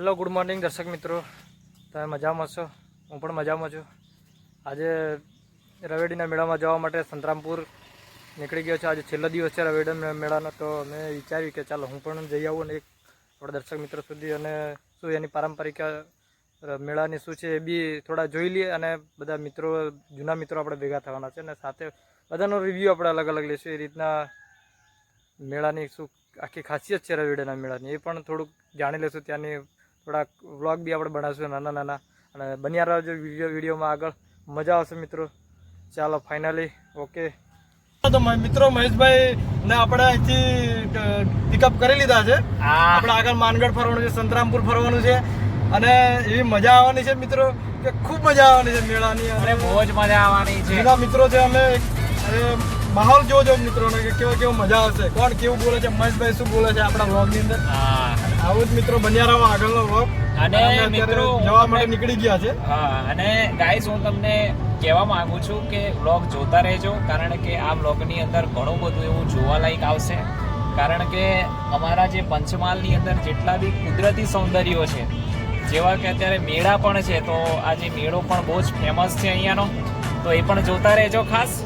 Hello good morning દર્શક મિત્રો, તમે મજામાં છો? હું પણ મજામાં છું. આજે રવેડીના મેળામાં જવા માટે સંતરામપુર નીકળી ગયો છે. આજે છેલ્લો દિવસ છે રવેડીના મેળાનો, તો મેં વિચાર્યું કે ચાલો હું પણ જઈ આવું અને એક થોડા દર્શક મિત્રો સુધી અને શું એની પારંપરિક મેળાની શું છે એ બી થોડા જોઈ લઈએ અને બધા મિત્રો જૂના મિત્રો આપણે ભેગા થવાના છે અને સાથે બધાનો રિવ્યૂ આપણે અલગ અલગ લઈશું. એ રીતના મેળાની શું આખી ખાસિયત છે રવેડીના મેળાની એ પણ થોડુંક જાણી લઈશું. ત્યાંની થોડાક વ્લોગ બી આપણે બનાવીશું નાના નાના, અને બન્યા રહેજો વિડીયોમાં. આગળ મજા આવશે મિત્રો. ચાલો ફાઇનલી ઓકે. તો મિત્રો મહેશભાઈ ને આપણે અહીંથી પિકઅપ કરી લીધા છે. આપણે આગળ માનગઢ ફરવાનું છે, સંતરામપુર ફરવાનું છે અને એવી મજા આવવાની છે મિત્રો કે ખૂબ મજા આવવાની છે મેળાની. અને બહુ જ મજા આવવાની છે. એના મિત્રો છે અમે. માહોલ જોજો મિત્રોને કે કેવો મજા આવશે, કોણ કેવું બોલે છે, મહેશભાઈ શું બોલે છે આપણા વ્લોગની અંદર. આવું જ મિત્રો બન્યા રહો આગળનો વ્લોગ. અને મિત્રો જવા માટે નીકળી ગયા છે. અને ગાઈસ હું તમને કહેવા માંગુ છું કે વ્લોગ જોતા રહેજો, કારણ કે આ વ્લોગની અંદર ઘણું બધું એવું જોવાલાયક આવશે. કારણ કે અમારા જે પંચમહાલની અંદર જેટલા બી કુદરતી સૌંદર્યો છે, જેવા કે અત્યારે મેળા પણ છે, તો આ જે મેળો પણ બહુ જ ફેમસ છે અહીંયાનો, તો એ પણ જોતા રહેજો ખાસ.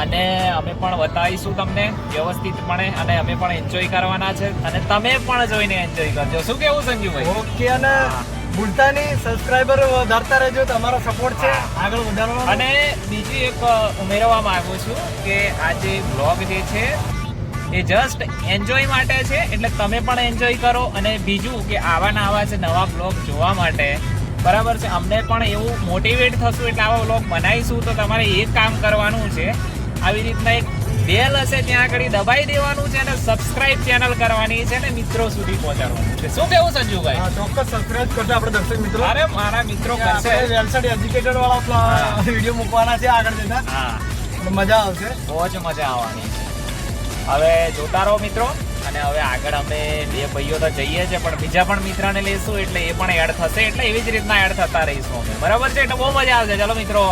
અને અમે પણ બતાવીશું તમને વ્યવસ્થિતપણે, અને અમે પણ એન્જોય કરવાના છે અને તમે પણ જોઈને એન્જોય કરજો. શું કેવું સંજુભાઈ? ઓકે. અને ભૂલતા નહીં સબસ્ક્રાઇબર વધારતા રહેજો, તમારો સપોર્ટ છે આગળ વધારવાનો. અને બીજું એક ઉમેરવા માંગુ છું કે આ જે બ્લોગ જે છે એ જસ્ટ એન્જોય માટે છે, એટલે તમે પણ એન્જોય કરો. અને બીજું કે આવા છે નવા બ્લોગ જોવા માટે, બરાબર છે, અમને પણ એવું મોટિવેટ થશું એટલે આવા બ્લોગ બનાવીશું. તો તમારે એક કામ કરવાનું છે, આવી રીતના એક બેલ હશે ત્યાં આગળ દબાઈ દેવાનું છે અને સબસ્ક્રાઇબ ચેનલ કરવાની છે અને મિત્રો સુધી પહોંચાડવાનું છે. શું કેવું સંજુભાઈ? ચોક્કસ સબસ્ક્રાઇબ કરજો આપણે દર્શક મિત્રો. અરે મારા મિત્રો કરશે. વેલસાઇડ એજ્યુકેટેડ વાળા વિડીયો મૂકવાના છે આગળ જતા. હા, મજા આવશે, બહુ જ મજા આવવાની છે. હવે જોતા રહો મિત્રો. અને હવે આગળ અમે બે ભાઈઓ તો જઈએ છીએ, પણ બીજા પણ મિત્રને લઈશું એટલે એ પણ એડ થશે, એટલે એવી જ રીતના એડ થતા રહીશું અમે, બરાબર છે? એટલે બહુ મજા આવશે. ચાલો મિત્રો.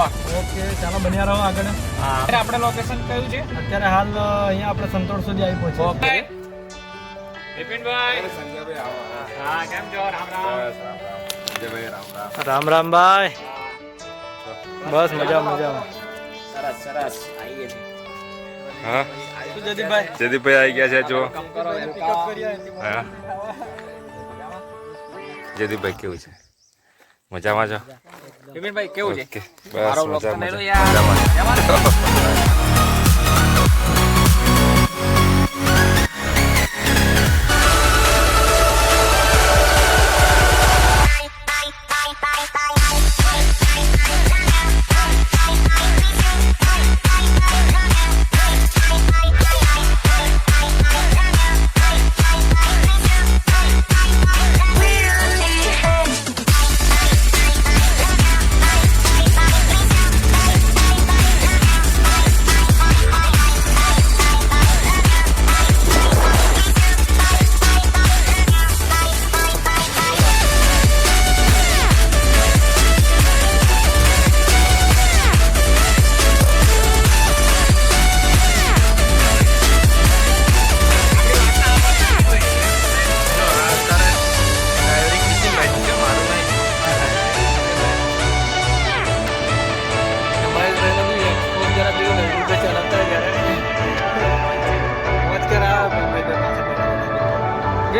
ઓકે, ચાલો બન્યા રહો આગળ. હા, આપણે લોકેશન કયું છે અત્યારે? હાલ અહીંયા આપણે સંતોળ સુધી આવી પહોંચ્યા. ઓકે બિપિનભાઈ, હા કેમ છો? રામ રામ. રામ રામ ભાઈ. બસ મજામાં. સરસ સરસ. આવીએ છીએ. હા જયદીપભાઈ આવી ગયા છે. જો હા જયદીપભાઈ કેવું છે? મજામાં છો? બિપિનભાઈ કેવું છે? બસ મારો બ્લોગ તો મજામાં લઈ લો છે. યાર.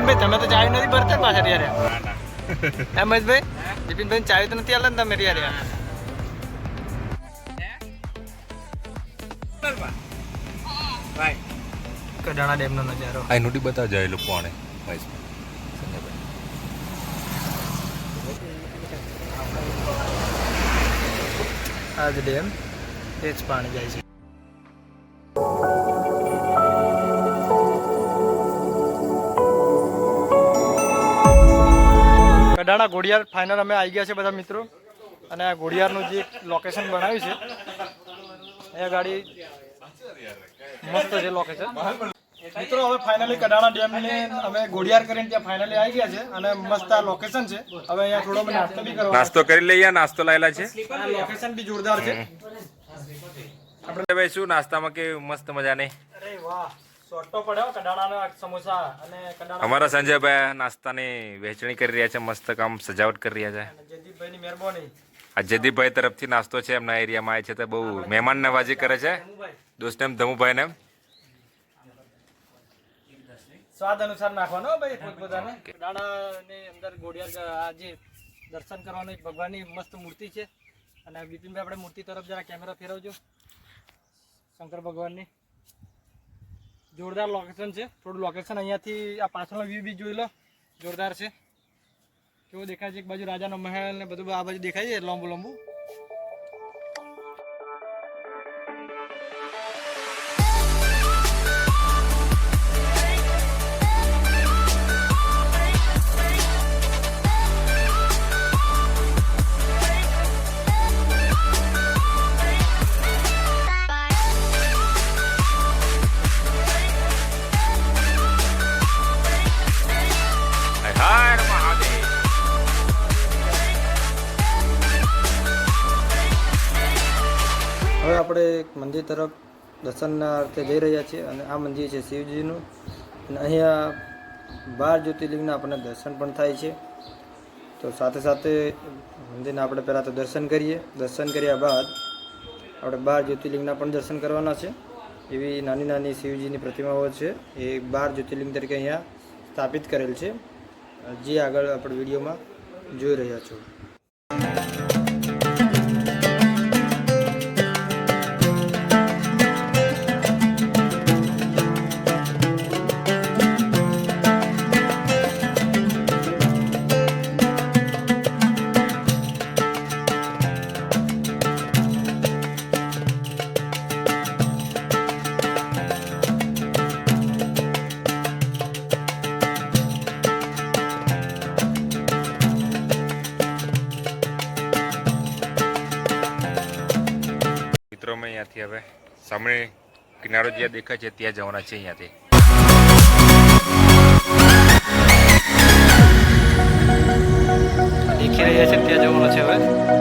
ભાઈ તમે તો ચાવી નથી ભરતા પાછળ યાર. એમ મહેશભાઈ, બિપિનભાઈ ચાવી તો નથી આલે ને તમે યાર. કડાણા ડેમનો નજારો આ નોટી બતાવ જાય લોકો આને. આ જ ડેમ, એ જ પાણી જાય છે. કડાણા ઘોડિયાર ફાઇનલ અમે આવી ગયા છે બધા મિત્રો. અને આ ઘોડિયારનું જે લોકેશન બનાવ્યું છે, એ ગાડી મસ્ત છે લોકેશન મિત્રો. હવે ફાઇનલી કડાણા ડેમને અમે ઘોડિયાર કરીને ત્યાં ફાઇનલી આવી ગયા છે અને મસ્ત આ લોકેશન છે. હવે અહીંયા થોડો નાસ્તો બી કરવાનો. નાસ્તો કરી લઈએ. નાસ્તો લાયેલા છે. આ લોકેશન બી જોરદાર છે. આપણે ભાઈ શું નાસ્તામાં કે મસ્ત મજા નહીં? અરે વાહ, સોટો પડ્યો કડાણાના સમોસા અને કડાણા અમારા સંજયભાઈ નાસ્તાની વહેંચણી કરી રહ્યા છે, મસ્ત કામ સજાવટ કરી રહ્યા છે. અને જયદીપભાઈની મહેરબાની. આ જયદીપભાઈ તરફથી નાસ્તો છે, એમના એરિયામાં આવે છે તો બહુ મહેમાન નવાજી કરે છે. ધમુભાઈ, દોસ્ત એમ ધમુભાઈ ને સ્વાદ અનુસાર નાખવાનો હો ભાઈ પોતપોતાને. કડાણાની અંદર ગોળિયાર આ જે દર્શન કરવાનું એક ભગવાનની મસ્ત મૂર્તિ છે. અને બિપિનભાઈ આપણે મૂર્તિ તરફ જરા કેમેરા ફેરવજો. શંકર ભગવાનની જોરદાર લોકેશન છે. થોડું લોકેશન અહીંયાથી આ પાછળનો વ્યૂ બી જોઈ લો, જોરદાર છે. કેવો દેખાય છે, એક બાજુ રાજાનો મહેલ ને બધું આ બાજુ દેખાય છે લાંબુ લાંબુ. હર મહાદેવ. હવે આપણે એક મંદિર તરફ દર્શનના અર્થે જઈ રહ્યા છીએ અને આ મંદિર છે શિવજીનું. અને અહીંયા 12 જ્યોતિર્લિંગના આપણને દર્શન પણ થાય છે. તો સાથે સાથે મંદિરના આપણે પહેલાં તો દર્શન કરીએ. દર્શન કર્યા બાદ આપણે 12 જ્યોતિર્લિંગના પણ દર્શન કરવાના છે. એવી નાની નાની શિવજીની પ્રતિમાઓ છે, એ 12 જ્યોતિર્લિંગ તરીકે અહીંયા સ્થાપિત કરેલ છે, જે આગળ આપણે વિડીયોમાં જોઈ રહ્યા છો. મિત્રો અમે અહીંયાથી હવે સામે કિનારો જ્યાં દેખાય છે ત્યાં જવાના છે. અહીંયાથી દેખી રહ્યા છે ત્યાં જવાનું છે હવે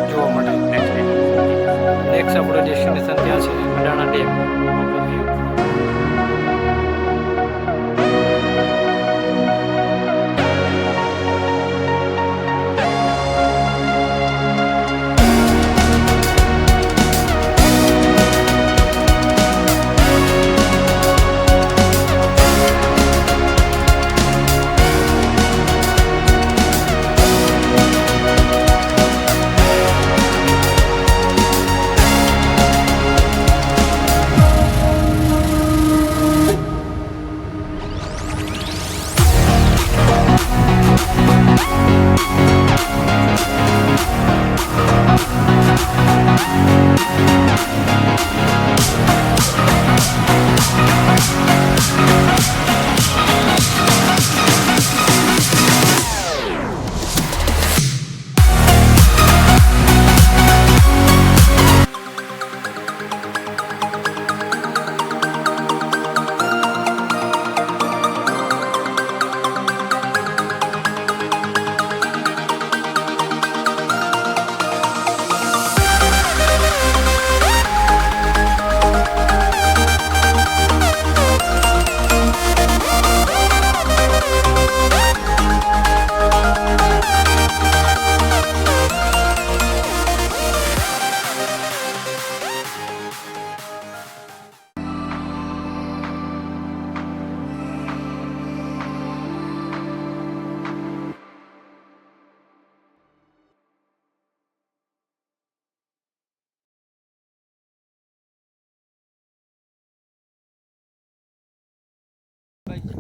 જોવા માટે. નેક્સ્ટ આપણું ડેસ્ટિનેશન ત્યાં છે કડાણા ડેમ.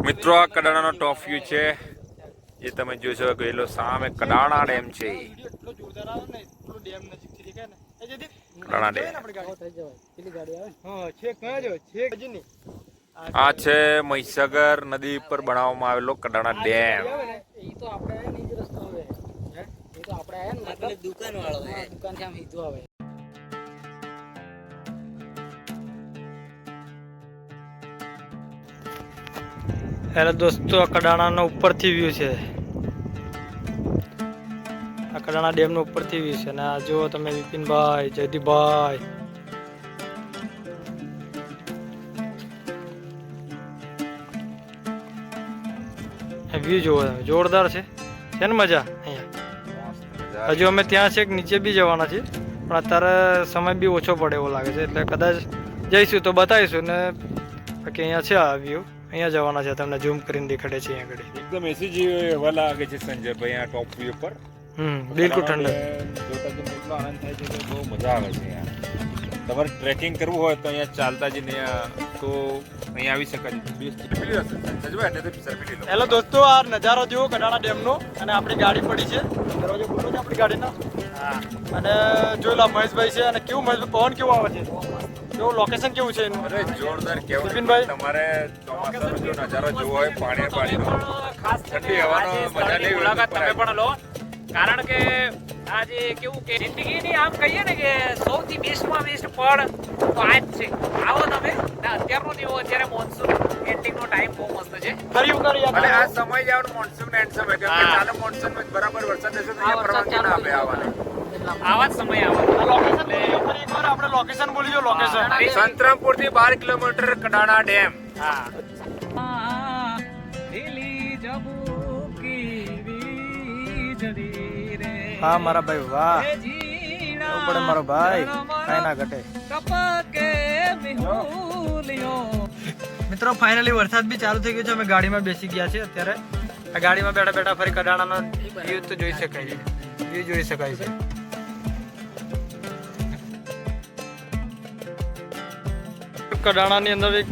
મિત્રો આ કડાણાનો ટોપ વ્યૂ છે, જે તમે જોશો ગયેલો સામે કડાણા ડેમ છે. કડાણા ડેમ આ છે મહીસાગર નદી પર બનાવવામાં આવેલો કડાણા ડેમ. દુકાન વાળો દુકાન થી આમ સીધું આવે. હેલો દોસ્તો, આ કડાણાનો ઉપરથી વ્યૂ છે. આ કડાણા ડેમનો ઉપરથી વ્યૂ છે. અને આ જુઓ તમે વિપિનભાઈ, જયદીપભાઈ. વ્યૂ જોવો તમે, જોરદાર છે ને મજા અહીંયા. હજુ અમે ત્યાં છે નીચે બી જવાના છીએ, પણ અત્યારે સમય બી ઓછો પડે એવો લાગે છે, એટલે કદાચ જઈશું તો બતાવીશું ને. બાકી અહીંયા છે આ વ્યૂ, અહીંયા જવાના છે, તમને ઝૂમ કરીને દેખાડે છે અહીંયા આગળ. એકદમ એસી જેવી હવા લાગે છે સંજયભાઈ આ ટોપ વ્યૂ પર. બિલકુલ ઠંડક. જોતા તમને એટલો આનંદ થાય છે કે બહુ મજા આવે છે અહીંયા. તમારે ટ્રેકિંગ કરવું હોય તો અહીંયા ચાલતા જઈને તો અહીંયા આવી શકાય છે. બેસ્ટ પેલી હશે સંજયભાઈ, એટલે તો સેલ્ફી લો. હેલો દોસ્તો, આ નજારો જુઓ કડાણા ડેમનો, અને આપણી ગાડી પડી છે, દરવાજો ખુલ્લો છે આપણી ગાડીનો. અને જોઈ લો મહેશભાઈ છે, અને કેવું મહેશભાઈ પવન કેવું આવે છે, કેવું લોકેશન કેવું છે એનું. અરે જોરદાર કેવું. બિપિનભાઈ, તમારે ચોમાસાનો જો નજારો જોવો હોય પાણીનો ખાસ ઠંડી હવાનો મજા લેવી હોય મુલાકાત તો તમે પણ લો, કારણ કે આજે કેવું કે જિંદગીની આમ કહીએ ને કે સૌથી બેસ્ટમાં બેસ્ટ પળ તો આ જ છે. આવો તમે ને અત્યારનો જેવો અત્યારે મોન્સૂન એન્ડિંગનો ટાઈમ બહુ મસ્ત છે. ફરી વખત યાદ અને આ આવ્યું. સમય જ આવવાનો મોન્સૂન એન્ડ સમય કેમ કે હા. ચાલુ મોન્સૂનમાં બરાબર વરસાદ થશે તો અહીંયા પરવાનગી ના આપે આવવાને. આવા જ સમય આવે. આ લોકેશન બોલી દો ફરી એકવાર, આપણે લોકેશન બોલી દો, લોકેશન. સંતરામપુર થી 12 કિલોમીટર કડાણા ડેમ. હા. દિલી જબુકી વીજળી રે. હા મારા ભાઈ, વાહ, એવું પડે મારો ભાઈ, કાંઈ ના ઘટે. મિત્રો ફાઇનલી વરસાદ બી ચાલુ થઈ ગયો છે, અમે ગાડીમાં બેસી ગયા છે અત્યારે. આ ગાડીમાં બેઠા બેઠા ફરી કડાણાનો વ્યૂ તો જોઈ શકાય છે, વ્યૂ જોઈ શકાય છે. કડાણાની અંદર એક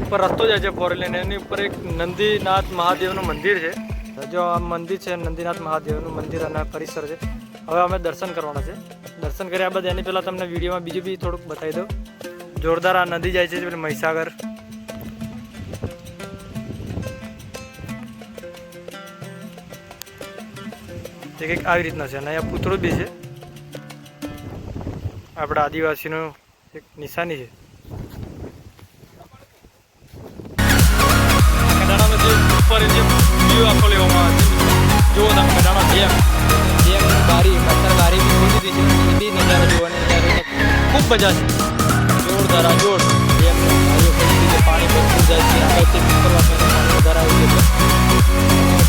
ઉપર રસ્તો જાય છે ફોર લેન, એની ઉપર એક નંદીનાથ મહાદેવનું મંદિર છે. જો આ મંદિર છે નંદીનાથ મહાદેવનું મંદિર અને પરિસર છે. હવે અમે દર્શન કરવાના છે. દર્શન કર્યા બાદ એની પહેલાં તમને વિડીયોમાં બીજું બી થોડુંક બતાવી દઉં. જોરદાર આ નદી જાય છે પેલી મહીસાગર. તે કંઈક આવી રીતના છે, અને અહીંયા પૂતળું બી છે, આપણા આદિવાસીનું એક નિશાની છે. કડાણાનો જે ઉપર જે વ્યૂ આખો લેવામાં આવે છે, જુઓ તમે કડાણા ડેમ, ડેમની બારી અત્યારે બારી બી ખોલી દીધી છે, એ બી નજારા જોવાની ખૂબ મજા છે. જોરદાર આ જોર ડેમની બારીઓ ખોલી દીધી, પાણી ભરતું જાય છે, આગળથી ઉપરવાસમાં પાણી વધારે આવી છે.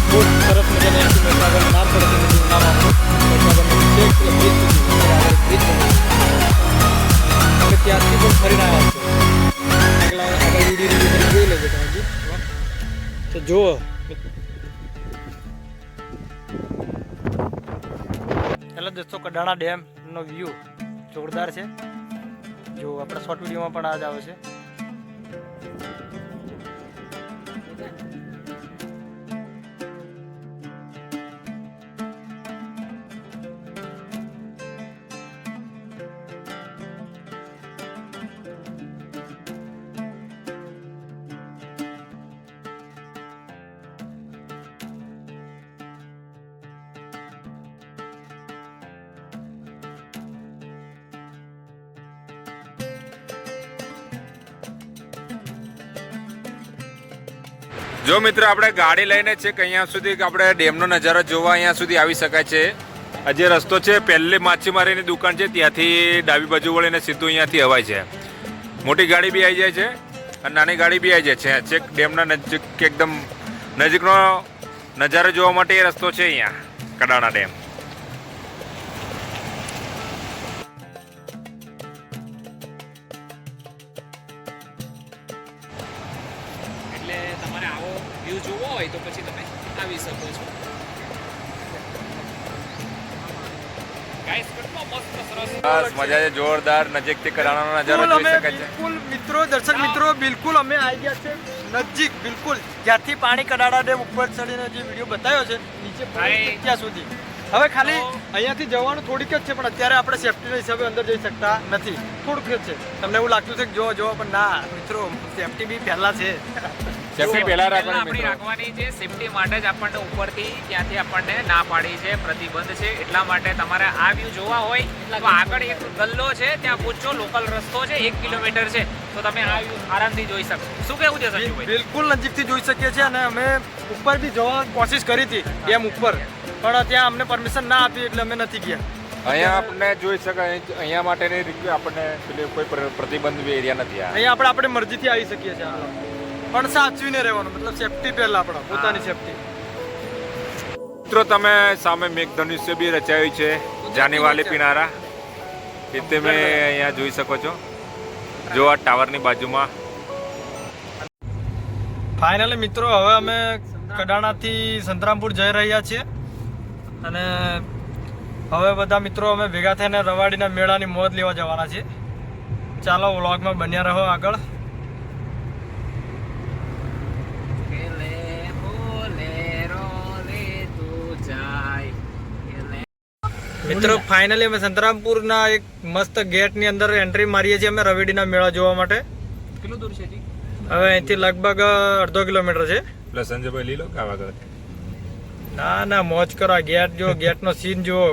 બહુ સરસ મજાની અહીંથી મહીસાગર નામ પડતી નથી, નામ આપણું મહીસાગરનું છેક બ્રિજ સુધી આગળ બ્રિજ બન્યું. અમે ત્યારથી પણ ફરીને આવ્યા છે. આગળ વિડીયો જોઈ લેજો તમે બી. તો જુઓ ચાલો દોસ્તો, કડાણા ડેમનો વ્યૂ જોરદાર છે. જો આપણા શોર્ટ વિડીયોમાં પણ આ જ આવે છે. જો મિત્ર આપણે ગાડી લઈને છે કે અહીંયા સુધી આપણે ડેમનો નજારો જોવા અહીંયા સુધી આવી શકાય છે. આ જે રસ્તો છે પહેલી માછીમારીની દુકાન છે ત્યાંથી ડાબી બાજુ વળીને સીધું અહીંયાથી અવાય છે. મોટી ગાડી બી આવી જાય છે અને નાની ગાડી બી આવી જાય છે. છેક ડેમના નજીક એકદમ નજીકનો નજારો જોવા માટે એ રસ્તો છે અહીંયા કડાણા ડેમ. એટલે તમારે આવો વ્યૂ જોવો હોય તો પછી તમે આવી શકો છો. ગાઈસ કેટલો મસ્ત સરસ બસ મજા છે, જોરદાર નજીકથી કડાણાનો નજારો જોઈ શકાય છે. બિલકુલ મિત્રો, દર્શક મિત્રો, બિલકુલ અમે આવી ગયા છે નજીક, બિલકુલ જ્યાંથી પાણી કડાણા ડેમ ઉપર ચડીને જે વિડીયો બતાવ્યો છે નીચે પહોંચી ત્યાં સુધી. હવે ખાલી અહીંયાથી જવાનું થોડીક જ છે, પણ અત્યારે આપણે સેફટીના હિસાબે અંદર જઈ શકતા નથી, થોડુંક જ છે. તમને એવું લાગતું છે કે જો પણ ના મિત્રો, સેફટી બી પહેલા છે. સેફટી પહેલા રાખવાની આપણી મિત્રો. રાખવાની છે. સેફટી માટે જ આપણને ઉપરથી ત્યાંથી આપણને ના પાડી છે, પ્રતિબંધ છે. એટલા માટે તમારે આ વ્યૂ જોવા હોય તો આગળ એક ગલ્લો છે, ત્યાં પૂછો, લોકલ રસ્તો છે, 1 કિલોમીટર છે, તો તમે આ વ્યૂ આરામથી જોઈ શકો. શું કેવું છે સંજુભાઈ? બિલકુલ નજીકથી જોઈ શકીએ છીએ. અને અમે ઉપર બી જવાની કોશિશ કરી હતી ડેમ ઉપર, પણ ત્યાં અમને પરમિશન ના આપી એટલે અમે નથી ગયા. અહીંયા આપણને જોઈ શકાય, અહીંયા માટેની રીતે આપણને પેલી કોઈ પ્રતિબંધ એરિયા નથી. આ અહીંયા આપણે આપણી મરજીથી આવી શકીએ છીએ, પણ સાચવીને રહેવાનું, મતલબ સેફટી પહેલા આપણા પોતાની સેફટી. મિત્રો તમે સામે મેઘધનુષ્ય બી રચાયું છે જાનીવાલી પિનારા એ તમે અહીંયા જોઈ શકો છો જો આ ટાવરની બાજુમાં. ફાઇનલી મિત્રો હવે અમે કડાણાથી સંતરામપુર જઈ રહ્યા છીએ અને હવે બધા મિત્રો અમે ભેગા થઈને રવાડીના મેળાની મોજ લેવા જવાના છીએ. ચાલો વ્લોગમાં બન્યા રહો આગળ. મિત્રો ફાઇનલી અમે સંતરામપુરના એક મસ્ત ગેટની અંદર એન્ટ્રી મારીએ છીએ અમે રવેડીના મેળા જોવા માટે. કેટલું દૂર છે જી? હવે અહીંથી લગભગ 1.5 કિલોમીટર છે. એટલે સંજયભાઈ લઈ લો કાવા ના ના મોજ કરો. ગેટ જો, ગેટનો સીન જુઓ.